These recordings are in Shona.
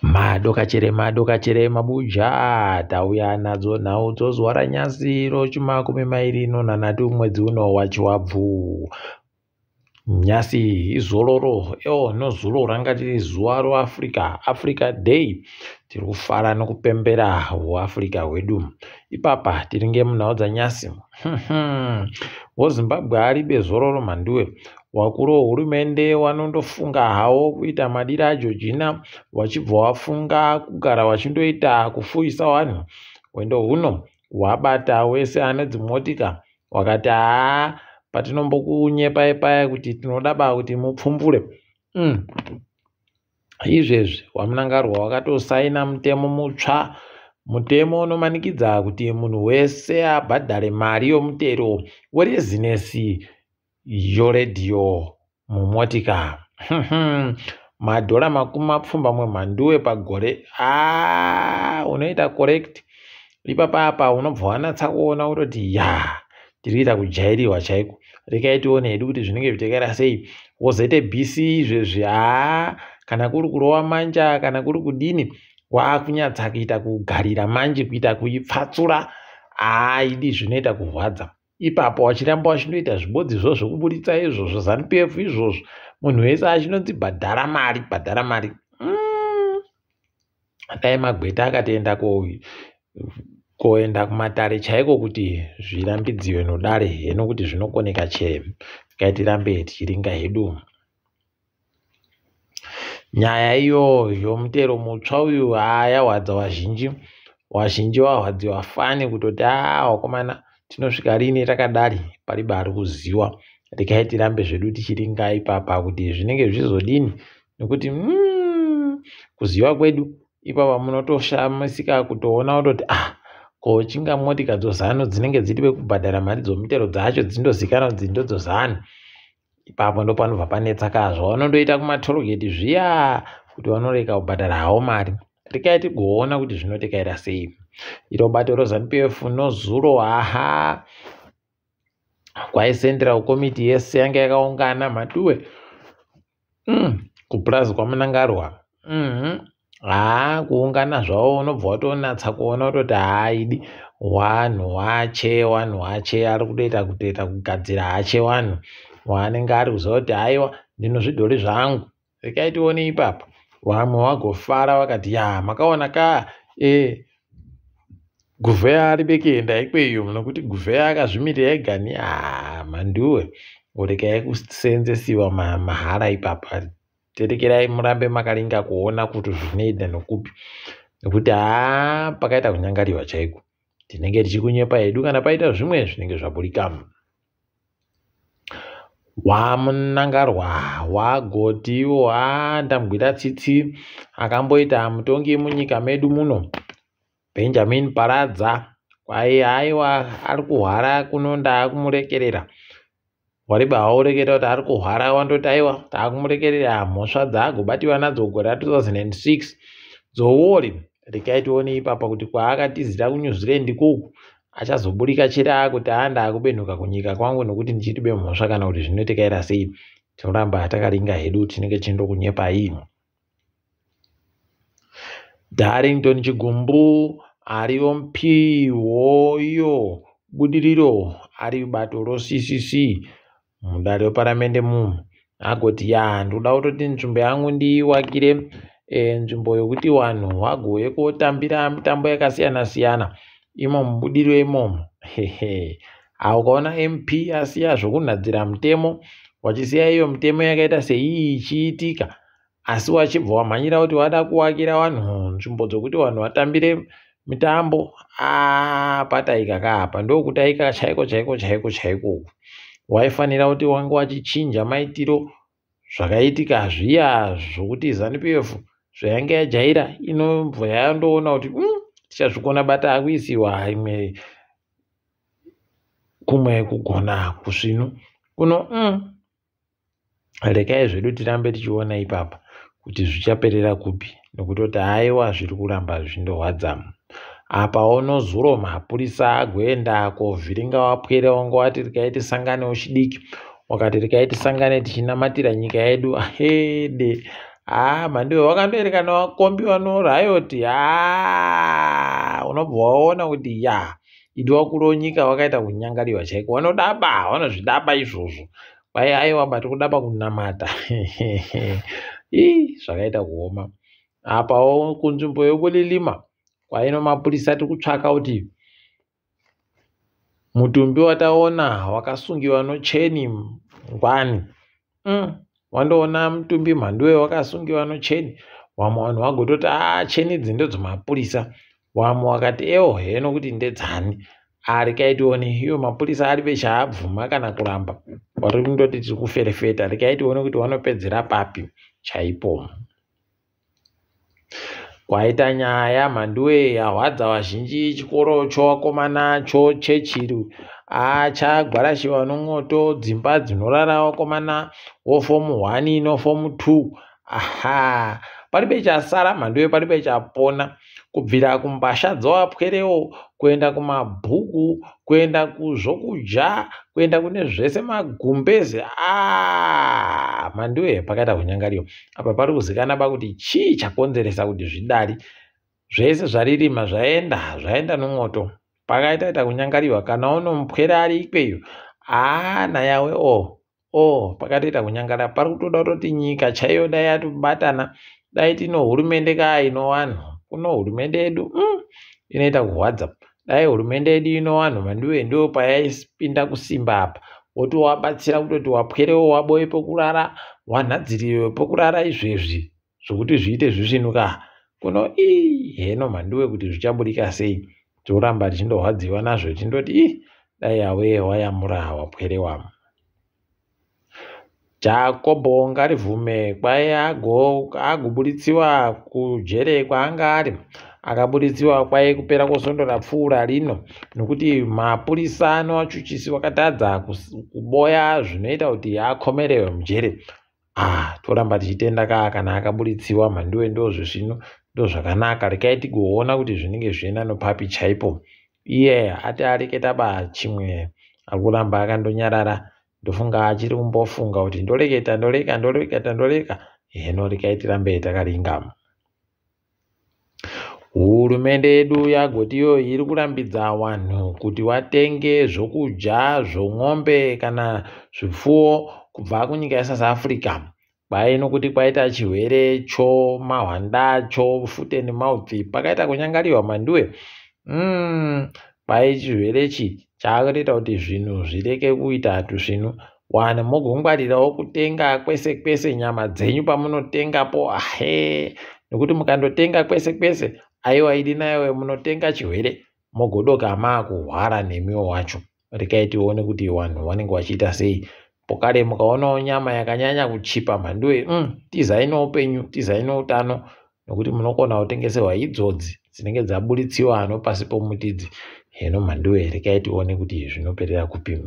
Madokachere mabuja tauya nadzo nhau dzozuva ranyasi rochuma 20 mwedzi uno waChiwabvu. Nyasi izororo nozulo ranga tiri zuva roAfrica Day. Tiri kufara nokupembera huAfrica hwedu. Ipapa tiri ngemunhau dzanyasi. WoZimbabwe aribe zororo manduwe. Wakuru wehurumende wanondofunga hawo kuita madira aJorgina, wachibva wafunga kugara wachindoita kufuisa vanhu. Wendo huno wabata wese ane dzimotika wakati patinombokunyepai kuti tinoda kuti mupfumbure. Izvezvi wamunangarwa wakatosaina mutemo mutsva, mutemo unomanikidza kuti munhu wese abhadhare mari yomutero werezinesi yoredhiyo mumotika. Madhora 20 mhanduwe pagore. Unoita correct. Ipapapa unobva wanatsa kuona utoti tiriita kujairiwa chaiko. Rekai tione hedu kuti zvinenge zvitekera sei. Wozoite BC izvezvi kana kuri kurova manja kana kuri kudini wakunyatsa kuita kugarira manje kuita kuipfatsura idi zvinoita kurwadza. Ipapo wachiramba wachindoita zvibodzi zvokuburitsa izvozvo ZANU-PF izvozvo munhu wese achinonzibhadhara mari. Dai Magweta akatoenda koenda kumatare chaiko kuti zvirambidziwe nodare heno kuti zvinokoneka chero. Tirambe tichiringa hedu. Nyaya iyo yomutero mutsva uyu yahwadza vazhinji. Vazhinji vahwadziwa fani kutoti wakomana tinosvika rini takadari pariba ari kuziwa. Rekai tirambe zvedu tichiringa ipapa kuti zvinenge zvizodini, nekuti kuziva kwedu ipapa munotoshamisika kutoona kutoti kochinga motika dzoZANU dzinenge dziri kubhadhara mari dzomutero dzacho dzindozikanwa kuti ndodzoZANU. Ipapo ndopanobva panetsa kazva vanondoita kumatorogeti zviya kuti vanoreka kubhadhara hawo mari. Rekai tigoona kuti zvinotekaira sei. Iro bato roZANU-PF nozuro kwaisendera komiti yese yanga yakaungana matuwe kupurazi kwamunangarwa. Kuungana zvavo unobva watonatsa kuona kutoti haidi wanhu wache ari kutoita kugadzira hache wanhu wanenge ari kuziva kuti haiwa ndinozvidhori zvangu. Rekai tione ipapa vamwe wagofara vakati makaona guvheya aribe kuenda ikweyo nokuti guvheya akazvimirira ega ni manduwe. Rekai kuseenzesiwa mahara ipapa. Terekerai murambe makaringa kuona kuti zvinoita nokupi, nekuti pakaita kunyangariwa chaiko. Tinenge tichikunyepa hedu kana paita zvimwe zvinenge zvaburikamo. Wamunangarwa wagotiwo ndamugwira tsitsi akamboita mutongi munyika medu muno Benjamin Paradza haiwa ari kuhwara kunonda kumurekerera. Wariba haureketa kuti ari kuhwara wandoti haiwa takumurekerera mhosva dzaagobatiwa nadzo gore ra2006 dzowori. Rekai tione ipapa kuti kwaakatizira kuNew Zealand ikoku achazoburika chero kuti ndakubenhuka kunyika kwangu nokuti ndichitibe mhosva kana kuti zvinotekaira sei. Tinoramba takaringa hedu tinenge chindokunyepai. Darlington Chigumbu ariyo Mupihwo iyo budiriro ari bato roCCC mudare reparamende agoti ndoda kutoti nzvimbo yangu ndiivakire nzvimbo yokuti vanhu vagouye kotambira mitambo yakasiyana siyana imo mubudiriro imomo. Ukaona MP asiya zvokunhadzira mutemo wachisiya iyo mitemo yakaita sei ichiitika, asi wachibva wamhanyira kuti wada kuvakira vanhu nzvimbo dzokuti vanhu vatambire mitambo pataika kaapa ndokutaika chaiko. Waifanira kuti wange wachichinja maitiro zvakaitika zviya zvokuti ZANU-PF zvayanga yajaira inobva yandoona kuti tichazvikona bata akuisiwa imwe kumwe kugona kusvinu kuno. Rekai zvedu tirambe tichiona ipapa kuti zvichaperera kupi, nokutoti haiwa zviri kuramba zvindorwadza. Apa unozuro mapurisa agoenda kovhiringa wapwere wange wati rekai tisangane uchidiki, wakati rekai tisangane tichinamatira nyika yedu. Mhanduwe wakandoerekana wakombiwa norayoti. Unobva waona kuti idi wakuru wenyika wakaita kunyangariwa chaiko. Vanozvidaba izvozvo. Kwai aiwa bati kudaba kunamata. Zvakaita kuoma. Apawo kunzvimbo yeBulilima kwaino mapurisa ati kutsvaka kuti mutumbi wataona wakasungiwa nocheni ngwani. Wandoona mutumbi mhanduwe wakasungiwa nocheni. Wamwe vanhu vagototi cheni idzi ndedzomapurisa. Wamwe wakati heno kuti ndedzani. Rikaitione iyo mapurisa ari vechaabvuma kana kuramba. Wari kundoti tiri kuferefeta. Rikaitione kuti vanopedzera papi chaipo. Kwaita nyaya mhanduwe yahwadza vazhinji. Chikoro chowakomana chechiru chagwarashiwa nomwoto. Dzimba dzinorara wakomana wofomu 1 nofomu 2. Paribe chasara mhanduwe, paribe chapona. Kubvira kumbasha dzowapwerewo, kuenda kumabhuku, kuenda kuzvokudya, kuenda kune zvese magumbeze. Mhanduwe pakaita kunyangariwa. Apa pari kuzikana pakuti chii chakonzeresa kuti zvidari. Zvese zvaririma zvaenda nomwoto. Pakaita kunyangariwa. Kana unomupwera ari ikweyo. Nayawe pakatoita kunyangara. Pari kutoda kuti nyika chaiyo dai yatobatana. Dai tino hurumende ino vanhu. Kuno hurumende yedu inoita kuhwadza. Dai hurumende yedu ino vanhu mhanduwe ndo payaipinda kusimba apa. Woti wabatsira kutoti wapwerewo waboye pokurara, wanhadziriwe pokurara izvezvi zvokuti zviite zvisvinuka. Kuno heno mhanduwe kuti zvichaburika sei. Toramba tichindohwadziwa nazvo tindoti dai yawe wayamura wapwerewa. Jacobo Ngarivume kwai agobuditsiwa kujere kwaanga ari. Akabuditsiwa kwai kupera kusondora pfuura rino nokuti mapurisa anoachuchisi wakatadza kuboya zvinoita kuti akomerewe mujere. Toramba tichitenda kana akabuditsiwa mhanduwe ndozvino ndozvakanaka. Rekai tigoona kuti zvinenge zvienda nopapi chaipo. Iye ati areketa chimwe arikuramba akandonyarara. Ndofunga achiri kumbofunga kuti ndoreka. Heno rekai tirambe takaringa. Hurumende yedu yagotiyo iri kurambidza vanhu kuti watenge zvokudya zvomwombe kana zvipfuwo kubva kunyika yeSouth Africa. Kwai nokuti kwaita chirwere mahwanda foot and mouth. Pakaita kunyangariwa mhanduwe. Kwai chirwere chaakutoita kuti zvinhu zvireke kuita tuzvinhu. Wanhu mogongwarirawo kutenga kwese nyama dzenyu pamunotengapo. Nokuti mukandotenga kwese aiwa idi nayewe munotenga chirwere mogodoka maakuhwara nemiwo wacho. Rekai tione kuti vanhu vanenge vachiita sei. Pokare mukaonawo nyama yakanyanya kuchipa mhanduwe, tizai noupenyu, tizai noutano. Nokuti munokona kutengeserwa idzodzi dzinenge dzabuditsiwa pasi pomutidzi. Heno mhanduwe rekai tione kuti zvinoperera kupi.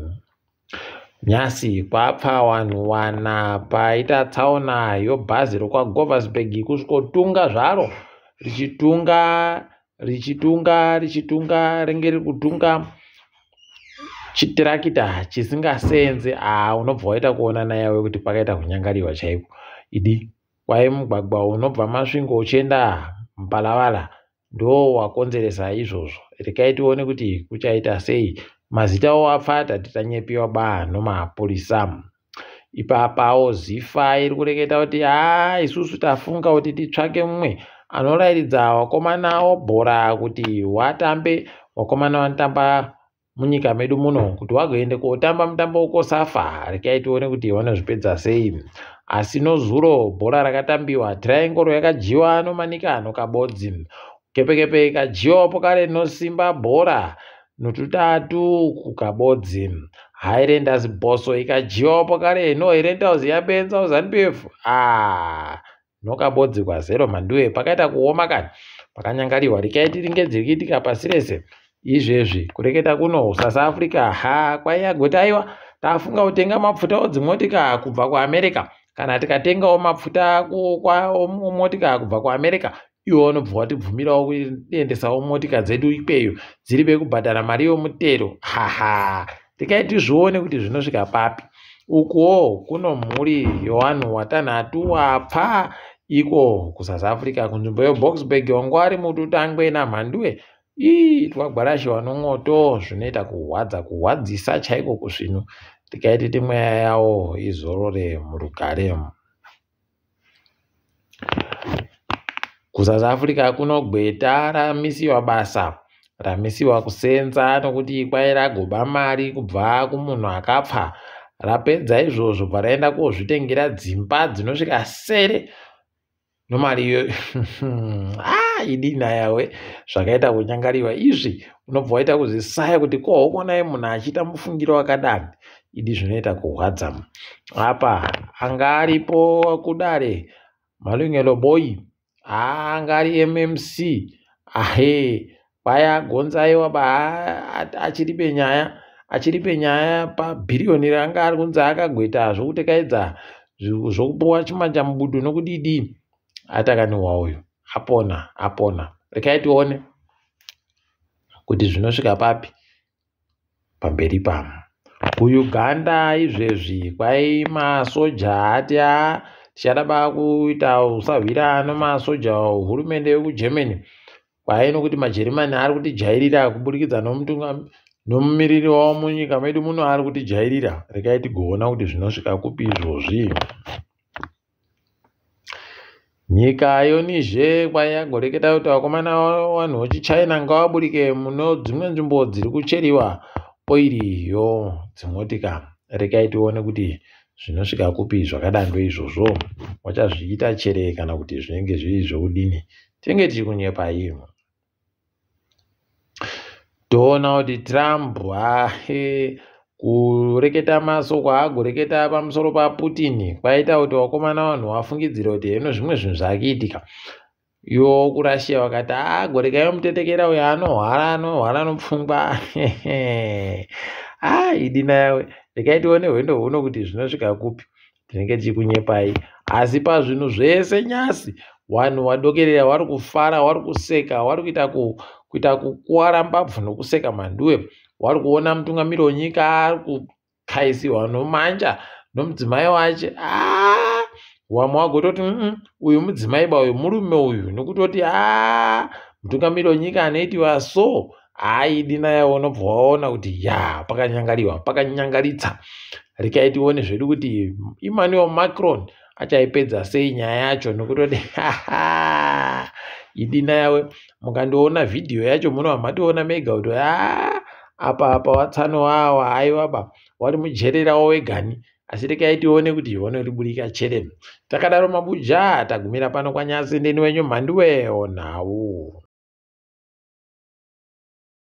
Nyasi kwapfa vanhu 4 paita tsaona yobhazi rokwaGovasburg kusvikotunga zvaro. Richitunga ringe riri kutunga chitirakita chisingaseenze. Unobva waita kuona nayawe kuti pakaita kunyangariwa chaiko. Idi kwai mugwagwa unobva Masvingo uchienda Mpalavala ndo wakonzeresa izvozvo. Rekai tione kuti kuchaita sei. Mazita apfata titanyepiwa nomapurisa. Ipapawo Zifa iri kureketa kuti isusu tafunga kuti titsvake mumwe anorairidza wakomana webhora kuti watambe. Wakomana vanotamba munyika medu muno kuti wagoende kotamba mutambo wekosafa. Rekai tione kuti vanozvipedza sei. Asi nozuro bhora rakatambiwa Triangle yakajiwa nomanika nokabodzi. Kepekepe ikajiwa pokare nosimba bhora notutatu kukabodzi. Highlanders Boso ikajiwa pokare noHighlanders yabenza ZANU-PF. Nokabodzi kwa0 mhanduwe. Pakaita kuoma kani. Pakanyangariwa. Rekai tiringedzirikitika pasi rese. Izvezvi kureketa kuno South Africa kwai agoti aiwa tafunga kutenga mafuta odzimotika kubva kuAmerica. Kana tikatengawo mafuta motika kubva kuAmerica, iwo unobva watibvumirawo kuendesawo motika dzedu ikweyo dziribe kubhadhara mari yomutero. Rekai tizvione kuti zvinosvika papi. Ukuwo kuno mhuri yevanhu 6 wapfa. iko kuSouth Africa kunzvimbo yeBoksburg wangu ari mututangwe namhandue twagwarashiwa nomwoto zvinoita kuhwadzisa chaiko kusvinu tikaititi mweya yawo izorore murugare. KuSouth Africa kunogweta ramisiwa basa ramisiwa kusenza nokuti kwai ragoba mari kubva kumunhu akapfa rapedza izvozvo bvaraenda kozvitengera dzimba dzinosvika sere nomari iyo idina yawe zvakaita kunyangariwa izvi unobva waita kuzisaya kuti kohonai munhu achiita mufungiro wakadani idi zvinoita kuhwadza. Apa anga aripo kudare Malungelo Boy anga ari MMC kwaya gonzaiwa achiri penyaya pabhiriyoni ranga ari kunzi akagweta zvokutekaidza zvokupuwa chimanja mubudu nokudidi atakaniwa uyu apona rekai tione kuti zvinosvika papi pamberi pamo. KuUganda izvezvi kwai masoja ati tichada kuita usahwira nomasoja hurumende yekuGermany kwai nokuti maJerimani ari kutijairira kuburikidza nomumiriri wavo munyika medu muno ari kutijairira. Rekai tigoona kuti zvinosvika kupi izvozvi. Nyika yonizve kwai yagoreketa kuti vakomana vanhu vechiChina ngavaburike muno dzimwe nzvimbo dziri kucheriwa oiri dzimotika. Rekai tione kuti zvinosvika kupi zvakadando izvozvo. Wachazviita chere kana kuti zvinenge zviri zvoudini. Tinenge tiri kunyepai. Toona kuti Trump kureketa masoko agoreketa pamusoro paPutin kwaita kuti vakomana vanhu vafungidzira kuti hino zvimwe zvinhu zvaakiitika. Iwo kuRussia vakati gorekai mutetekera uyo anohwara nopfungwa. Idina yawe rekai tione hwendo huno kuti zvinosvika kupi. Tinenge tiri kunyepai asi pazvinhu zvese nyasi vanhu vadokerera vari kufara vari kuseka vari kuita kukuwara mbabvu nokuseka mhandue. Wari kuona mutungamiri wenyika ari kukaisiwa nomanja nomudzimai wache. Wamwe wagototi uyu mudzimai uyu murume uyu nokutoti mutungamiri wenyika anoitiwa so. Idina yawo unobva waona kuti pakanyangariwa pakanyangaritsa. Rekai tione zvedu kuti Emmanuel Macron achaipedza sei nyaya yacho nokutoti idina yawe mukandoona vhidhiyo yacho munobva matoona mega kuti apa watsano wawo aiwaba wari mujerera wegani. Asi rekai tione kuti vanoriburika chere. Takadaro mabuja tagumira pano kwanyasi ndeni wenyu mhanduwe onhawu.